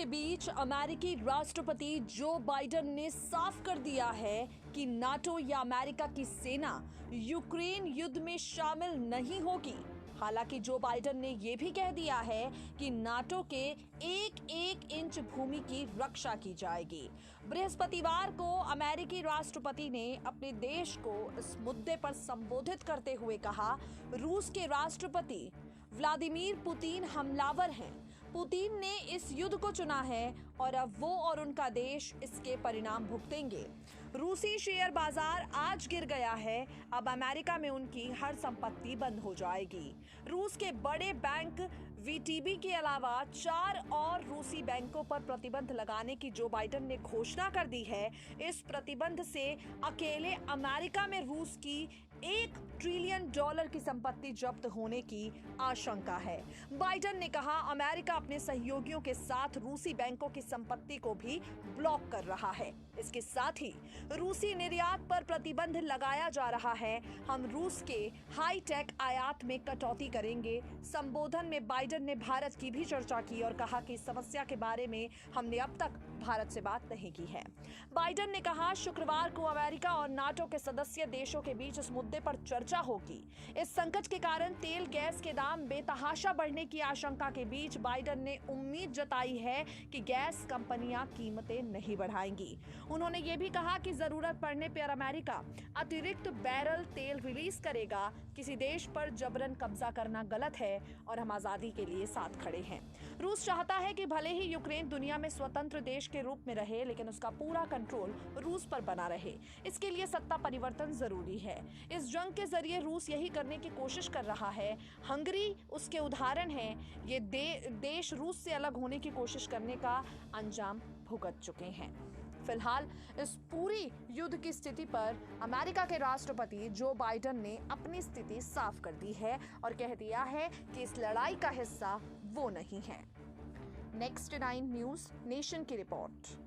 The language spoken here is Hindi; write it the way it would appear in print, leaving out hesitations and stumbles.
के बीच अमेरिकी राष्ट्रपति जो बाइडेन ने साफ कर दिया है कि नाटो या अमेरिका की सेना यूक्रेन युद्ध में शामिल नहीं होगी। हालांकि जो बाइडेन ने यह भी कह दिया है कि नाटो के एक एक इंच भूमि की रक्षा की जाएगी। बृहस्पतिवार को अमेरिकी राष्ट्रपति ने अपने देश को इस मुद्दे पर संबोधित करते हुए कहा, रूस के राष्ट्रपति व्लादिमीर पुतिन हमलावर हैं। पुतिन ने इस युद्ध को चुना है और अब वो और उनका देश इसके परिणाम भुगतेंगे। रूसी शेयर बाजार आज गिर गया है। अब अमेरिका में उनकी हर संपत्ति बंद हो जाएगी। रूस के बड़े बैंक वीटीबी के अलावा 4 और रूसी बैंकों पर प्रतिबंध लगाने की जो बाइडेन ने घोषणा कर दी है। इस प्रतिबंध से अकेले अमेरिका में रूस की $1 ट्रिलियन की संपत्ति जब्त होने की आशंका है। बाइडेन ने कहा, अमेरिका अपने सहयोगियों के साथ रूसी बैंकों की संपत्ति को भी ब्लॉक कर रहा है। इसके साथ ही रूसी निर्यात पर प्रतिबंध लगाया जा रहा है। हम रूस के हाईटेक आयात में कटौती करेंगे। संबोधन में बाइडेन ने भारत की भी चर्चा की और कहा कि इस समस्या के बारे में हमने अब तक भारत से बात नहीं की है। बाइडेन ने कहा, शुक्रवार को अमेरिका और नाटो के सदस्य देशों के बीच इस मुद्दे पर चर्चा होगी। इस संकट के कारण तेल गैस के दाम बेतहाशा बढ़ने की आशंका के बीच बाइडेन ने उम्मीद जताई है कि गैस कंपनियां कीमतें नहीं बढ़ाएंगी। उन्होंने ये भी कहा कि जरूरत पड़ने पर अमेरिका अतिरिक्त बैरल तेल रिलीज करेगा। किसी देश पर जबरन कब्जा करना गलत है और हम आजादी के लिए साथ खड़े हैं। रूस चाहता है कि भले ही यूक्रेन दुनिया में स्वतंत्र देश के रूप में रहे, लेकिन उसका पूरा कंट्रोल रूस पर बना रहे। इसके लिए सत्ता परिवर्तन जरूरी है। इस जंग के जरिए रूस यही करने की कोशिश कर रहा है। हंगरी उसके उदाहरण है। ये देश रूस से अलग होने की कोशिश करने का अंजाम भुगत चुके हैं। फिलहाल इस पूरी युद्ध की स्थिति पर अमेरिका के राष्ट्रपति जो बाइडेन ने अपनी स्थिति साफ कर दी है और कह दिया है कि इस लड़ाई का हिस्सा वो नहीं है। नेक्स्ट 9 न्यूज़ नेशन की रिपोर्ट।